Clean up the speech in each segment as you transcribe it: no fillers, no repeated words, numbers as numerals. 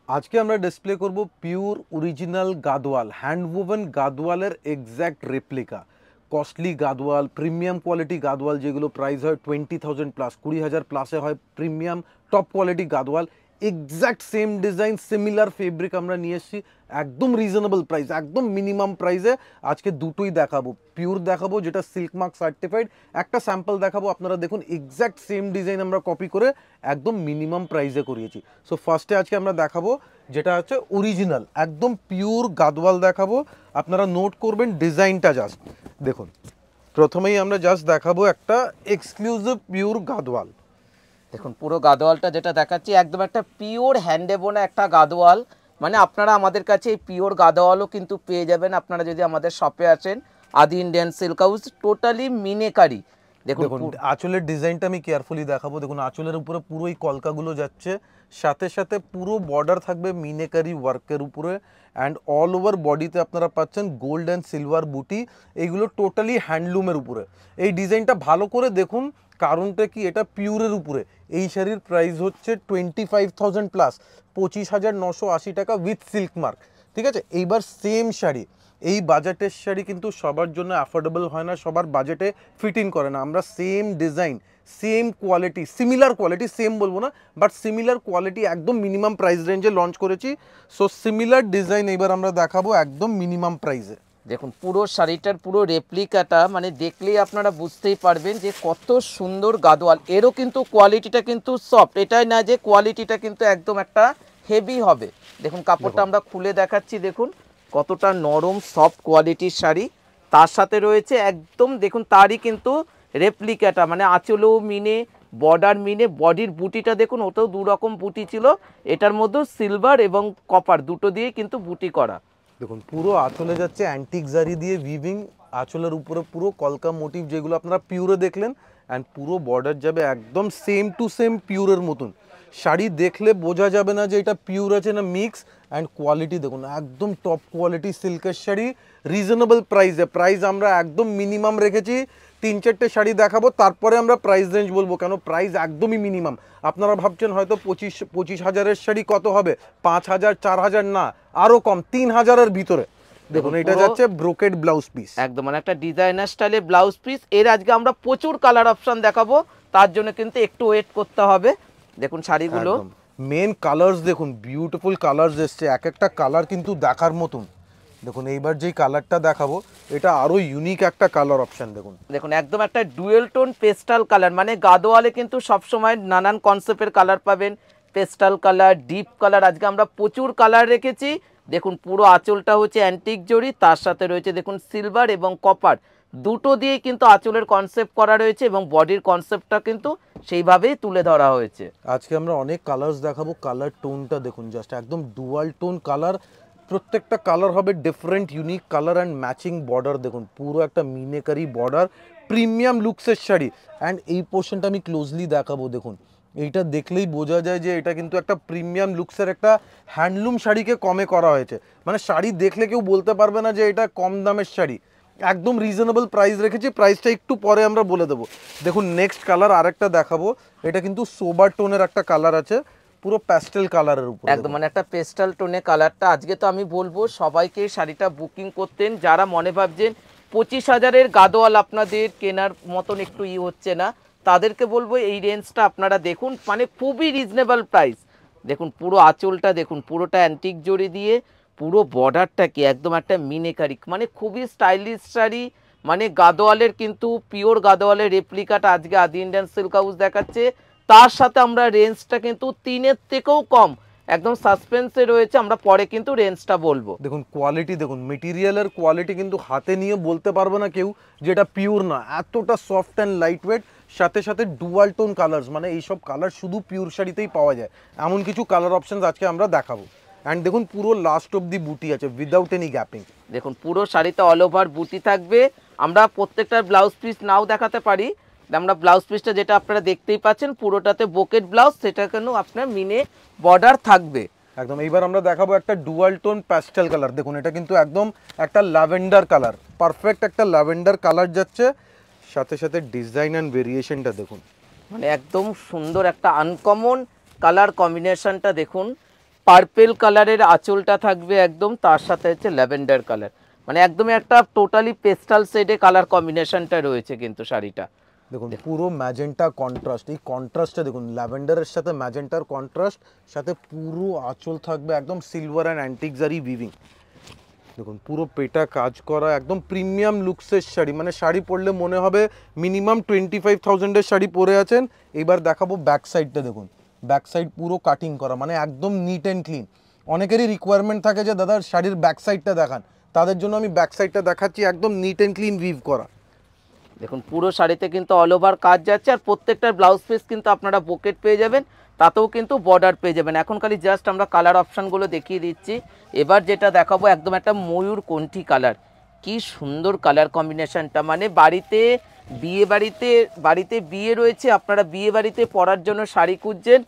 আজকে আমরা ডিসপ্লে করব পিওর অরিজিনাল গাদোয়াল, হ্যান্ডওভেন গাদোয়ালের exact replica. Costly Gadwal, premium quality Gadwal, যেগুলো প্রাইস হয় 20,000 প্লাস, 20,000 প্লাসে হয় premium top quality Gadwal. Exact same design, similar fabric আমরা নিয়ে এসেছি একদম রিজনেবল প্রাইস, একদম মিনিমাম প্রাইসে। আজকে দুটোই দেখাবো, পিওর দেখাবো যেটা সিল্ক মার্ক সার্টিফাইড, একটা স্যাম্পল দেখাবো। আপনারা দেখুন এক্স্যাক্ট সেম ডিজাইন আমরা কপি করে একদম মিনিমাম প্রাইসে করিয়েছি। সো ফার্স্টে আজকে আমরা দেখাবো যেটা হচ্ছে অরিজিনাল একদম পিওর গাদোয়াল দেখাবো। আপনারা নোট করবেন ডিজাইনটা, জাস্ট দেখুন। প্রথমেই আমরা জাস্ট দেখাবো একটা এক্সক্লুসিভ পিওর গাদোয়াল। দেখুন পুরো গাদোয়ালটা যেটা দেখাচ্ছি একদম একটা পিওর হ্যান্ডে বোনা একটা গাদোয়াল। মানে আপনারা আমাদের কাছে এই পিওর গাদোয়ালও কিন্তু পেয়ে যাবেন আপনারা যদি আমাদের শপে আসেন। আদি Indian silk house, totally meenakari. দেখুন আঁচলের ডিজাইনটা আমি কেয়ারফুলি দেখাবো। দেখুন আঁচলের উপরে পুরো এই কলকাগুলো যাচ্ছে, সাথে সাথে পুরো বর্ডার থাকবে মিনেকারি ওয়ার্কের উপরে, অ্যান্ড অল ওভার বডিতে আপনারা পাচ্ছেন গোল্ড অ্যান্ড সিলভার বুটি। এইগুলো টোটালি হ্যান্ডলুমের উপরে। এই ডিজাইনটা ভালো করে দেখুন, কারণটা কি, এটা পিওরের উপরে। এই শাড়ির প্রাইস হচ্ছে 25,000 প্লাস, 25,980 টাকা উইথ সিল্ক মার্ক। ঠিক আছে, এইবার সেম শাড়ি, এই বাজেটের শাড়ি কিন্তু সবার জন্য অ্যাফোর্ডেবল হয় না, সবার বাজেটে ফিট ইন করে না। আমরা same design, same quality, similar quality, same বলবো না বাট সিমিলার কোয়ালিটি একদম মিনিমাম প্রাইস রেঞ্জে লঞ্চ করেছি। সো সিমিলার ডিজাইন এবার আমরা দেখাবো একদম মিনিমাম প্রাইসে। দেখুন পুরো শাড়িটার পুরো রেপ্লিকাটা মানে দেখলেই আপনারা বুঝতেই পারবেন যে কত সুন্দর গাদোয়াল। এরও কিন্তু কোয়ালিটিটা কিন্তু সফট, এটাই না যে কোয়ালিটিটা কিন্তু একদম একটা হেভি হবে। দেখুন কাপড়টা আমরা খুলে দেখাচ্ছি, দেখুন কতটা নরম সফট কোয়ালিটির শাড়ি। তার সাথে রয়েছে একদম দেখুন তারই কিন্তু রেপ্লিকাটা, মানে আঁচলেও মিনে, বর্ডার মিনে, বডির বুটিটা দেখুন ওটাও দু রকম বুটি ছিল, এটার মধ্যেও সিলভার এবং কপার দুটো দিয়ে কিন্তু বুটি করা। দেখুন পুরো আঁচলে যাচ্ছে অ্যান্টিক জারি দিয়ে উইভিং, আঁচলের উপরে পুরো কলকা মোটিভ যেগুলো আপনারা পিওরে দেখলেন, অ্যান্ড পুরো বর্ডার যাবে একদম সেম টু সেম পিওরের মতন। শাড়ি দেখলে বোঝা যাবে না যে এটা পিওর আছে না মিক্স। অ্যান্ড কোয়ালিটি দেখুন একদম টপ কোয়ালিটি সিল্কের শাড়ি, রিজনেবল প্রাইসে। প্রাইস আমরা একদম মিনিমাম রেখেছি। 3-4টে শাড়ি দেখাবো, তারপরে আমরা প্রাইস রেঞ্জ বলবো, কেন প্রাইস একদমই মিনিমাম। আপনারা ভাবছেন হয়তো 25,000-এর শাড়ি কত হবে, 5,000, 4,000 না, আরও কম, 3,000-এর ভিতরে। দেখুন এটা যাচ্ছে ব্রোকেড ব্লাউজ পিস, একদম মানে একটা ডিজাইনার স্টাইলে ব্লাউজ পিস। এর আজকে আমরা প্রচুর কালার অপশন দেখাবো, তার জন্য কিন্তু একটু ওয়েট করতে হবে। দেখুন শাড়িগুলো মেন কালার্স দেখুন, বিউটিফুল কালার্স এসছে, এক একটা কালার কিন্তু দেখার মতন। দেখুন এইবার যেই কালারটা দেখাবো এটা আরো ইউনিক একটা কালার অপশন। দেখুন দেখুন একদম একটা ডুয়েল টোন পেস্টাল কালার, মানে গাদোয়ালে কিন্তু সবসময় নানান কনসেপ্টের কালার পাবেন, পেস্টাল কালার, ডিপ কালার। আজকে আমরা প্রচুর কালার রেখেছি। দেখুন পুরো আঁচলটা হচ্ছে অ্যান্টিক জরি, তার সাথে রয়েছে দেখুন সিলভার এবং কপার দুটো দিয়ে কিন্তু আঁচলের কনসেপ্ট করা রয়েছে এবং বডির কনসেপ্টটা কিন্তু সেইভাবেই তুলে ধরা হয়েছে। আজকে আমরা অনেক কালার্স দেখাবো। কালার টোনটা দেখুন, জাস্ট একদম ডুয়াল টোন কালার, প্রত্যেকটা কালার হবে different unique colour and matching border. দেখুন পুরো একটা মিনেকারি বর্ডার, প্রিমিয়াম লুকসের শাড়ি। অ্যান্ড এই পোর্শনটা আমি ক্লোজলি দেখাবো। দেখুন এইটা দেখলেই বোঝা যায় যে এটা কিন্তু একটা প্রিমিয়াম লুকসের একটা হ্যান্ডলুম শাড়িকে কমে করা হয়েছে। মানে শাড়ি দেখলে কেউ বলতে পারবে না যে এটা কম দামের শাড়ি, একদম রিজনেবল প্রাইস রেখেছি। প্রাইসটা একটু পরে আমরা বলে দেবো। দেখুন নেক্সট কালার আরেকটা দেখাবো, এটা কিন্তু সোবার টোনের একটা কালার আছে, পুরো প্যাস্টেল কালারের উপর, একদম মানে একটা পেস্টাল টোনে কালারটা। আজকে তো আমি বলবো সবাইকে শাড়িটা বুকিং করতেন যারা মনে ভাবছেন 25,000-এর গাদোয়াল আপনাদের কেনার মতন একটু হচ্ছে না, তাদেরকে বলবো এই রেঞ্জটা আপনারা দেখুন, মানে খুবই রিজনেবল প্রাইস। দেখুন পুরো আঁচলটা দেখুন, পুরোটা অ্যান্টিক জড়ি দিয়ে, পুরো বর্ডারটা কি একদম একটা মিনেকারি, মানে খুবই স্টাইলিশ শাড়ি। মানে গাদোয়ালের কিন্তু পিওর গাদোয়ালের রেপ্লিকাটা আজকে আদি ইন্ডিয়ান সিল্ক হাউস দেখাচ্ছে। তার সাথে আমরা রেঞ্জটা কিন্তু 3-এর থেকেও কম, একদম সাসপেন্সে রয়েছে, আমরা পরে কিন্তু রেঞ্জটা বলবো। দেখুন কোয়ালিটি দেখুন, মেটেরিয়ালের কোয়ালিটি কিন্তু হাতে নিয়ে বলতে পারবে না কেউ যেটা পিওর না, এতটা সফট অ্যান্ড লাইট ওয়েট। সাথে সাথে ডুয়াল টোন কালার্স, মানে এইসব কালার শুধু পিওর শাড়িতেই পাওয়া যায়, এমন কিছু কালার অপশনস আজকে আমরা দেখাবো। অ্যান্ড দেখুন পুরো লাস্ট অব্দি বুটি আছে উইদাউট এনি গ্যাপিং। দেখুন পুরো শাড়িতে অল ওভার বুটি থাকবে। আমরা প্রত্যেকটা ব্লাউজ পিস নাও দেখাতে পারি, আমরা ব্লাউজ পিসটা যেটা আপনারা দেখতেই পাচ্ছেন পুরোটাতে বোকেট ব্লাউজ, সেটা কেন আপনার মিনে বর্ডার থাকবে একদম। এইবার আমরা দেখাবো একটা ডুয়াল টোন প্যাস্টেল কালার। দেখুন এটা কিন্তু একদম একটা ল্যাভেন্ডার কালার, পারফেক্ট একটা ল্যাভেন্ডার কালার যাচ্ছে। সাথে সাথে ডিজাইন অ্যান্ড ভেরিয়েশনটা দেখুন, মানে একদম সুন্দর একটা আনকমন কালার কম্বিনেশনটা দেখুন। পার্পেল কালারের আঁচলটা থাকবে একদম, তার সাথে হচ্ছে ল্যাভেন্ডার কালার, মানে একদম একটা টোটালি পেস্টাল শেডে কালার কম্বিনেশনটা রয়েছে কিন্তু শাড়িটা। দেখুন পুরো ম্যাজেন্টা কন্ট্রাস্ট, এই কন্ট্রাস্টটা দেখুন, ল্যাভেন্ডারের সাথে ম্যাজেন্টার কন্ট্রাস্ট, সাথে পুরো আঁচল থাকবে একদম সিলভার অ্যান্ড অ্যান্টিক জারি উইভিং। দেখুন পুরো পেটা কাজ করা, একদম প্রিমিয়াম লুকসের শাড়ি, মানে শাড়ি পরলে মনে হবে মিনিমাম 25,000-এর শাড়ি পরে আছেন। এবার দেখাবো ব্যাক সাইডটা, দেখুন ব্যাক সাইড পুরো কাটিং করা, মানে একদম নিট অ্যান্ড ক্লিন। অনেকেরই রিকোয়ারমেন্ট থাকে যে দাদা শাড়ির ব্যাক সাইডটা দেখান, তাদের জন্য আমি ব্যাক সাইডটা দেখাচ্ছি, একদম নিট অ্যান্ড ক্লিন উইভ করা। দেখুন পুরো শাড়িতে কিন্তু অল ওভার কাজ যাচ্ছে, আর প্রত্যেকটার ব্লাউজ পিস কিন্তু আপনারা বোকেট পেয়ে যাবেন, তাতেও কিন্তু বর্ডার পেয়ে যাবেন। এখন খালি জাস্ট আমরা কালার অপশানগুলো দেখিয়ে দিচ্ছি। এবার যেটা দেখাবো একদম একটা ময়ূর কণ্ঠী কালার, কি সুন্দর কালার কম্বিনেশনটা, মানে বাড়িতে বিয়ে রয়েছে, আপনারা বিয়ে বাড়িতে পরার জন্য শাড়ি খুঁজছেন,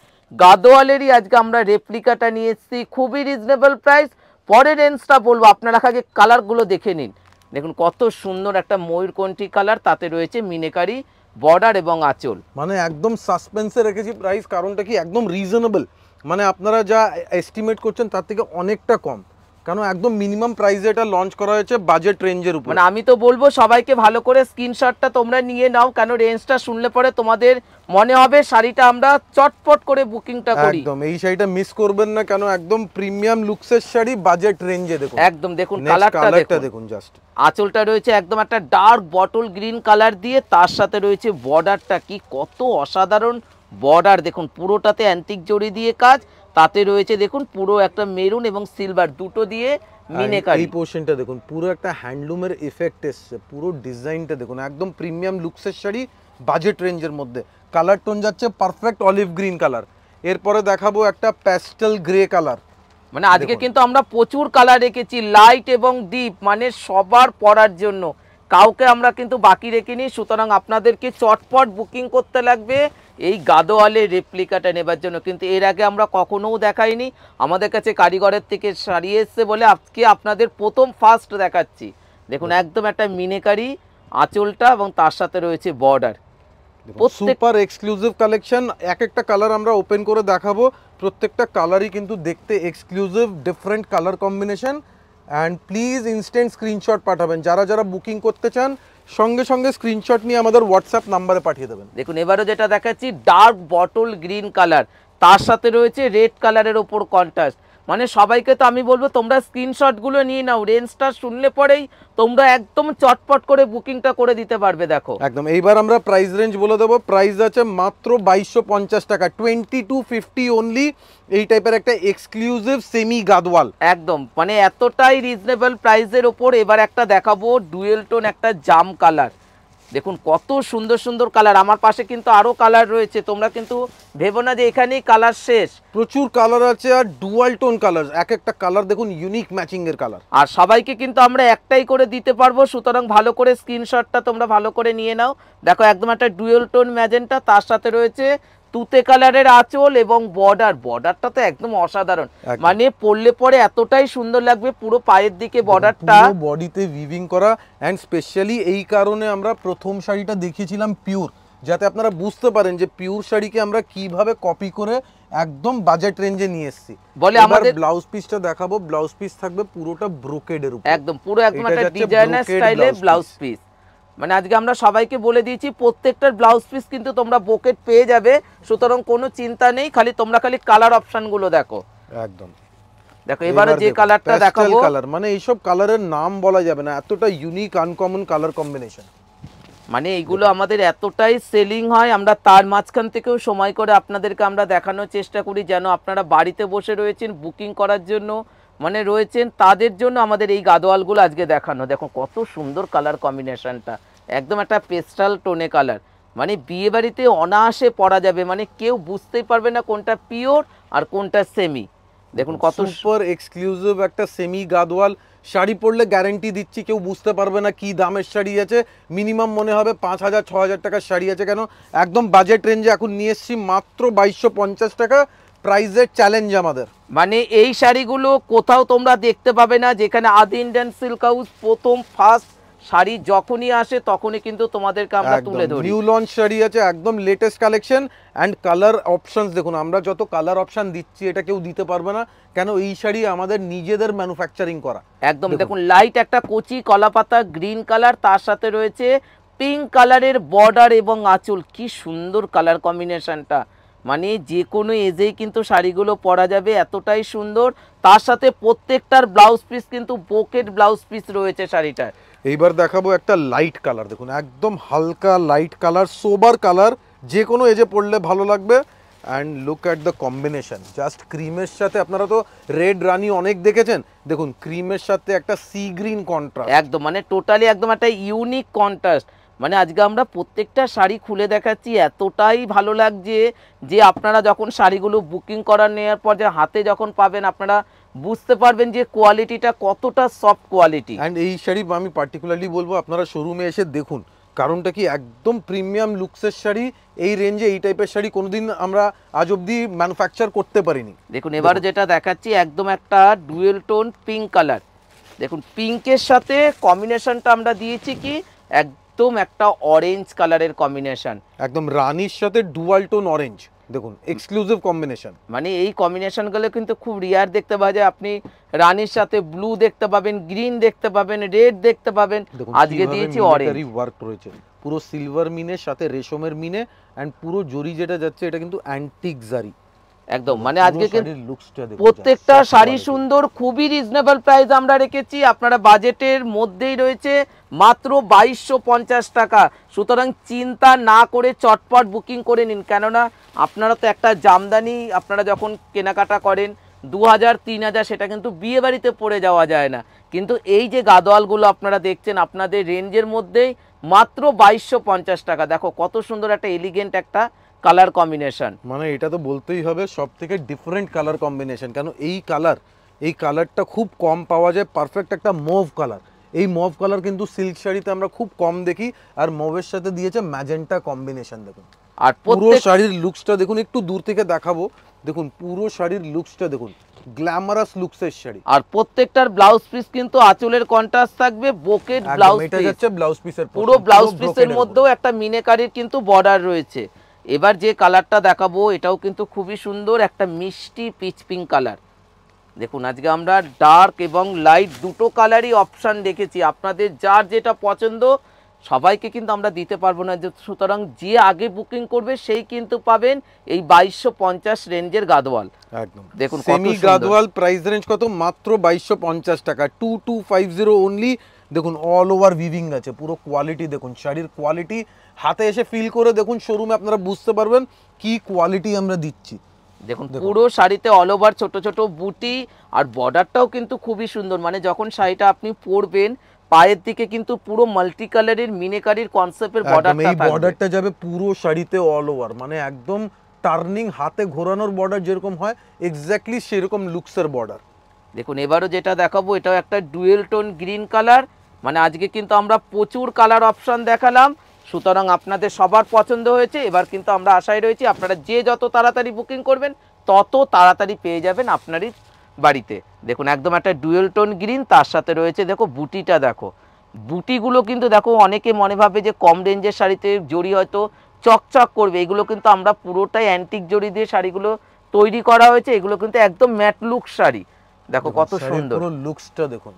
গাদোয়ালেরই আজকে আমরা রেপ্লিকাটা নিয়ে এসেছি, খুবই রিজনেবল প্রাইস। পরের রেঞ্জটা বলবো, আপনারা আগে কালারগুলো দেখে নিন। দেখুন কত সুন্দর একটা ময়ূরকণ্ঠী কালার, তাতে রয়েছে মিনেকারি বর্ডার এবং আঁচল। মানে একদম সাসপেন্সে রেখেছি প্রাইস, কারণটা কি একদম রিজনেবল, মানে আপনারা যা এস্টিমেট করছেন তার থেকে অনেকটা কম, কারণ একদম মিনিমাম প্রাইসে এটা লঞ্চ করা হয়েছে বাজেট রেঞ্জের উপর। মানে আমি তো বলবো সবাইকে ভালো করে স্ক্রিনশটটা তোমরা নিয়ে নাও, কেন রেঞ্জটা শুনলে পরে তোমাদের মনে হবে শাড়িটা আমরা চটপট করে বুকিংটা করি। একদম এই শাড়িটা মিস করবেন না, কেন একদম প্রিমিয়াম লুকসের শাড়ি বাজেট রেঞ্জে। দেখুন একদম, দেখুন কালারটা দেখুন জাস্ট, আঁচলটা রয়েছে একদম একটা ডার্ক বটল গ্রিন কালার দিয়ে, তার সাথে রয়েছে বর্ডারটা, কি কত অসাধারণ বর্ডার, দেখুন পুরোটাতে অ্যান্টিক জড়ি দিয়ে কাজ, তাতে রয়েছে দেখুন পুরো একটা মেরুন এবং সিলভার দুটো দিয়ে মিনেকারি। এই পোর্শনটা দেখুন পুরো একটা হ্যান্ডলুমের এফেক্ট এসছে, পুরো ডিজাইনটা দেখুন একদম প্রিমিয়াম লুকসের শাড়ি বাজেট রেঞ্জের মধ্যে। কালার টোন যাচ্ছে পারফেক্ট অলিভ গ্রিন কালার। এরপরে দেখাবো একটা প্যাস্টেল গ্রে কালার, মানে আজকে কিন্তু আমরা প্রচুর কালার রেখেছি, লাইট এবং ডিপ, মানে সবার পরার জন্য, কাউকে আমরা কিন্তু বাকি রেখিনি। সুতরাং আপনাদেরকে চটপট বুকিং করতে লাগবে এই গাদোয়ালের রেপ্লিকাটা নেবার জন্য, কিন্তু এর আগে আমরা কখনোও দেখাইনি, আমাদের কাছে কারিগরের থেকে সারিয়ে এসছে বলে আজকে আপনাদের প্রথম ফার্স্ট দেখাচ্ছি। দেখুন একদম একটা মিনেকারি আঁচলটা এবং তার সাথে রয়েছে বর্ডার, সুপার এক্সক্লুসিভ কালেকশন। এক একটা কালার আমরা ওপেন করে দেখাবো, প্রত্যেকটা কালারই কিন্তু দেখতে exclusive, different colour combination. And please instant screenshot পাঠাবেন, যারা যারা বুকিং করতে চান সঙ্গে সঙ্গে স্ক্রিনশট নিয়ে আমাদের হোয়াটসঅ্যাপ নাম্বারে পাঠিয়ে দেবেন। দেখুন এবারও যেটা দেখাচ্ছি ডার্ক বটল গ্রিন কালার, তার সাথে রয়েছে রেড কালারের ওপর কন্ট্রাস্ট, মানে সবাইকে তো আমি বলবো তোমরা স্ক্রিনশটগুলো নিয়ে নাও, রেঞ্জটা শুনলে পরেই তোমরা একদম চটপট করে বুকিংটা করে দিতে পারবে। দেখো একদম, এইবার আমরা প্রাইস রেঞ্জ বলে দেবো। প্রাইস আছে মাত্র 2250 টাকা, 2250 অনলি। এই টাইপের একটা এক্সক্লুসিভ সেমি গাদওয়াল, একদম মানে এতটাই রিজনেবল প্রাইসের ওপর। এবার একটা দেখাবো ডুয়েল টোন একটা জাম কালার, দেখুন কত সুন্দর সুন্দর কালার, আমার পাশে কিন্তু আরো কালার রয়েছে, তোমরা কিন্তু ভেবো না যে এখানেই কালার শেষ, প্রচুর কালার আছে, আর ডুয়াল টোন কালার, এক একটা কালার দেখুন ইউনিক ম্যাচিং এর কালার, আর সবাইকে কিন্তু আমরা একটাই করে দিতে পারবো। সুতরাং ভালো করে স্ক্রিনশটটা তোমরা ভালো করে নিয়ে নাও। দেখো একদম একটা ডুয়েল টোন ম্যাজেন্টা, তার সাথে রয়েছে তুতে কালারের আঁচল এবং বর্ডারটা তো একদম অসাধারণ, মানে পরলে পরে এতটাই সুন্দর লাগবে, পুরো পায়ের দিকে বর্ডারটা, পুরো বডিতে উইভিং করা। এন্ড স্পেশালি এই কারণে আমরা প্রথম শাড়িটা দেখিয়েছিলাম পিওর, যাতে আপনারা বুঝতে পারেন যে পিওর শাড়িকে আমরা কিভাবে কপি করে একদম বাজেট রেঞ্জে নিয়ে এসেছি। বলে আমাদের ব্লাউজ পিসটা দেখাবো, ব্লাউজ পিস থাকবে পুরোটা ব্রোকেডের উপর, একদম পুরো একদম একটা ডিজাইনার স্টাইলে ব্লাউজ পিস। মানে আজকে আমরা সবাইকে বলে দিয়েছি প্রত্যেকটার ব্লাউজ পিস কিন্তু তোমরা বোকেট পেয়ে যাবে, সুতরাং কোনো চিন্তা নেই, তোমরা খালি কালার অপশনগুলো দেখো। একদম দেখো এবারে যে কালারটা দেখাবো, কালার মানে এইসব কালারের নাম বলা যাবে না, এতটা ইউনিক আনকমন কালার কম্বিনেশন, মানে এইগুলো আমাদের এতটাই সেলিং হয়, আমরা তার মাঝখান থেকেও সময় করে আপনাদেরকে আমরা দেখানোর চেষ্টা করি, যেন আপনারা বাড়িতে বসে রয়েছেন বুকিং করার জন্য মানে রয়েছেন, তাদের জন্য আমাদের এই গাদোয়ালগুলো আজকে দেখানো। দেখো কত সুন্দর কালার কম্বিনেশনটা, একদম একটা পেস্টাল টোনে কালার, মানে বিয়ে বাড়িতে অনায়াসে পরা যাবে, মানে কেউ বুঝতেই পারবে না কোনটা পিওর আর কোনটা সেমি। দেখুন কত সুপার এক্সক্লুসিভ একটা সেমি গাদওয়াল শাড়ি, পরলে গ্যারান্টি দিচ্ছি কেউ বুঝতে পারবে না কি দামের শাড়ি আছে, মিনিমাম মনে হবে 5000-6000 টাকার শাড়ি আছে, কেন একদম বাজেট রেঞ্জে এখন নিয়ে এসেছি মাত্র 2250 টাকা, প্রাইসের চ্যালেঞ্জ আমাদের। মানে এই শাড়িগুলো কোথাও তোমরা দেখতে পাবে না, যেখানে আদি ইন্ডিয়ান সিল্ক হাউস প্রথম ফার্স্ট শাড়ি যখনই আসে তখনই কিন্তু তোমাদেরকে আমরা তুলে ধরি। নিউ লঞ্চ শাড়ি আছে, একদম latest collection and colour options দেখুন, আমরা যত কালার অপশন দিচ্ছি এটা কেউ দিতে পারবে না, কেন এই শাড়ি আমাদের নিজেদের ম্যানুফ্যাকচারিং করা। একদম দেখুন লাইট একটা কচি কলাপাতা গ্রিন কালার, তার সাথে রয়েছে পিঙ্ক কালারের বর্ডার এবং আঁচল। কি সুন্দর কালার কম্বিনেশনটা, মানে যে কোনো এজেই কিন্তু শাড়িগুলো পরা যাবে, এতটাই সুন্দর। তার সাথে প্রত্যেকটার ব্লাউজ পিস কিন্তু বোকেট ব্লাউজ পিস রয়েছে শাড়িটার। এইবার দেখাবো একটা লাইট কালার, দেখুন একদম হালকা লাইট কালার, সোবার কালার, যে কোনো এজে পড়লে ভালো লাগবে। And look at the combination, just ক্রিমের সাথে, আপনারা তো রেড রানি অনেক দেখেছেন, দেখুন ক্রিমের সাথে একটা সি গ্রিন কন্ট্রাস্ট, একদম মানে টোটালি একদম একটা ইউনিক কন্ট্রাস্ট। মানে আজকে আমরা প্রত্যেকটা শাড়ি খুলে দেখাচ্ছি, এতটাই ভালো লাগছে যে আপনারা যখন শাড়িগুলো বুকিং করার নেওয়ার পর যে হাতে যখন পাবেন আপনারা বুঝতে পারবেন যে কোয়ালিটিটা কতটা সফট কোয়ালিটি। অ্যান্ড এই শাড়ি আমি পার্টিকুলারলি বলবো আপনারা শোরুমে এসে দেখুন, কারণটা কি একদম প্রিমিয়াম লুকসের শাড়ি, এই রেঞ্জে এই টাইপের শাড়ি কোনোদিন আমরা আজ অবধি ম্যানুফ্যাকচার করতে পারিনি। দেখুন এবার যেটা দেখাচ্ছি একদম একটা ডুয়েল টোন পিঙ্ক কালার, দেখুন পিঙ্কের সাথে কম্বিনেশনটা আমরা দিয়েছি কি একদম একটা অরেঞ্জ কালারের কম্বিনেশন, একদম রানির সাথে ডুয়াল টোন অরেঞ্জ, দেখুন এক্সক্লুসিভ কম্বিনেশন। মানে এই কম্বিনেশনগুলো কিন্তু খুব রিয়ার দেখতে পাওয়া যায়। আপনি রানির সাথে ব্লু দেখতে পাবেন, গ্রিন দেখতে পাবেন, রেড দেখতে পাবেন, আজকে দিয়েছি অরেঞ্জ। ওয়ার্ক রয়েছে পুরো সিলভার মিনের সাথে রেশমের মিনে, এন্ড পুরো জরি যেটা যাচ্ছে এটা কিন্তু অ্যান্টিক জারি একদম। মানে আজকে লুকসটা দেখুন, প্রত্যেকটা শাড়ি সুন্দর, খুবই রিজনেবল প্রাইস আমরা রেখেছি, আপনারা বাজেটের মধ্যেই রয়েছে, মাত্র 2250 টাকা। সুতরাং চিন্তা না করে চটপট বুকিং করে নিন, কেননা আপনারা তো একটা জামদানি আপনারা যখন কেনাকাটা করেন 2000-3000 সেটা কিন্তু বিয়ে বাড়িতে পরে যাওয়া যায় না, কিন্তু এই যে গাদোয়ালগুলো আপনারা দেখছেন আপনাদের রেঞ্জের মধ্যেই মাত্র 2250 টাকা। দেখো কত সুন্দর একটা এলিগেন্ট একটা কালার কম্বিনেশন, মানে এটা তো বলতেই হবে সব থেকে ডিফারেন্ট কালার কম্বিনেশন, কেন এই কালারটা খুব কম পাওয়া যায়, পারফেক্ট একটা মুভ কালার। এই মুভ কালার কিন্তু সিল্ক শাড়িতে আমরা খুব কম দেখি, আর মুভের সাথে দিয়েছে ম্যাজেন্টা কম্বিনেশন। দেখুন আর পুরো শাড়ির লুকসটা দেখুন, একটু দূর থেকে দেখাবো, দেখুন পুরো শাড়ির লুকসটা দেখুন, গ্ল্যামারাস লুকসের শাড়ি। আর প্রত্যেকটার ব্লাউজ পিস কিন্তু আঁচলের কন্ট্রাস্ট থাকবে, বোকেট ব্লাউজ পিস, এটা যাচ্ছে ব্লাউজ পিসের, পুরো ব্লাউজ পিসের মধ্যেও একটা মিনেকারির কিন্তু বর্ডার রয়েছে। এবার যে কালারটা দেখাবো এটাও কিন্তু খুবই সুন্দর, একটা মিষ্টি পিচ পিঙ্ক কালার। দেখুন আজকে আমরা ডার্ক এবং লাইট দুটো কালারই অপশান রেখেছি, আপনাদের যার যেটা পছন্দ সবাইকে কিন্তু আমরা দিতে পারবো না, সুতরাং যে আগে বুকিং করবে সেই কিন্তু পাবেন এই 2250 রেঞ্জের গাদোয়াল। একদম দেখুন সেমি গাদোয়াল, প্রাইস রেঞ্জ কত, মাত্র 2250 টাকা, 2250 অনলি। দেখুন অল ওভার উইভিং আছে, পুরো কোয়ালিটি দেখুন, শাড়ির কোয়ালিটি হাতে এসে ফিল করে দেখুন, শোরুমে আপনারা বুঝতে পারবেন কি কোয়ালিটি আমরা দিচ্ছি। দেখুন পুরো শাড়িতে অল ওভার ছোট ছোট বুটি, আর বর্ডারটাও কিন্তু খুবই সুন্দর, মানে যখন শাড়িটা আপনি পরবেন পায়ের দিকে কিন্তু পুরো মাল্টি কালারের মিনেকারির কনসেপ্টের বর্ডারটা থাকবে। এই বর্ডারটা যাবে পুরো শাড়িতে অল ওভার, মানে একদম টার্নিং হাতে ঘোরানোর বর্ডার যেরকম হয় এক্স্যাক্টলি সেরকম লুকসের বর্ডার। দেখুন এবারও যেটা দেখাবো এটাও একটা ডুয়েল টোন গ্রিন কালার, মানে আজকে কিন্তু আমরা প্রচুর কালার অপশন দেখালাম, সুতরাং আপনাদের সবার পছন্দ হয়েছে। এবার কিন্তু আমরা আশায় রয়েছি আপনারা যে যত তাড়াতাড়ি বুকিং করবেন তত তাড়াতাড়ি পেয়ে যাবেন আপনারই বাড়িতে। দেখুন একদম একটা ডুয়েল টোন গ্রিন, তার সাথে রয়েছে দেখো বুটিটা, দেখো বুটিগুলো কিন্তু দেখো অনেকে মনে ভাবে যে কম রেঞ্জের শাড়িতে জড়ি হয়তো চকচক করবে, এগুলো কিন্তু আমরা পুরোটাই অ্যান্টিক জড়ি দিয়ে শাড়িগুলো তৈরি করা হয়েছে, এগুলো কিন্তু একদম ম্যাট লুক শাড়ি। দেখো কত সুন্দর পুরো লুকসটা দেখুন,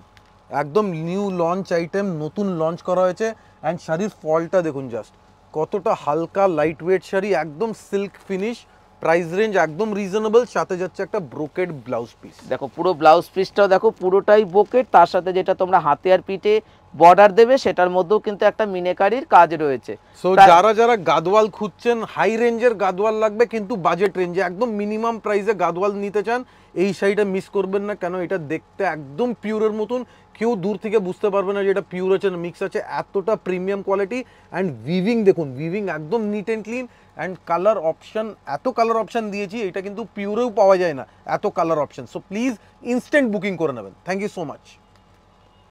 একদম নিউ লঞ্চ আইটেম, নতুন লঞ্চ করা হয়েছে। অ্যান্ড শাড়ির ফলটা দেখুন জাস্ট কতটা হালকা লাইট ওয়েট শাড়ি, একদম সিল্ক ফিনিশ, প্রাইস রেঞ্জ একদম রিজনেবল, সাথে যাচ্ছে একটা ব্রোকেড ব্লাউজ পিস। দেখো পুরো ব্লাউজ পিসটাও দেখো পুরোটাই বোকেট, তার সাথে যেটা তোমরা হাতে আর পিঠে বর্ডার দেবে সেটার মধ্যেও কিন্তু একটা মিনেকারির কাজ রয়েছে। সো যারা যারা গাদওয়াল খুঁজছেন, হাই রেঞ্জের গাদওয়াল লাগবে কিন্তু বাজেট রেঞ্জে, একদম মিনিমাম প্রাইসে গাদওয়াল নিতে চান, এই শাড়িটা মিস করবেন না, কেন এটা দেখতে একদম পিওরের মতন, কেউ দূর থেকে বুঝতে পারবে না যে এটা পিওর আছে না মিক্স আছে, এতটা প্রিমিয়াম কোয়ালিটি। অ্যান্ড উইভিং দেখুন, উইভিং একদম neat and clean, and colour option, এত কালার অপশন দিয়েছি, এটা কিন্তু পিওরেও পাওয়া যায় না এত colour option. So please instant booking করে নেবেন। Thank you so much.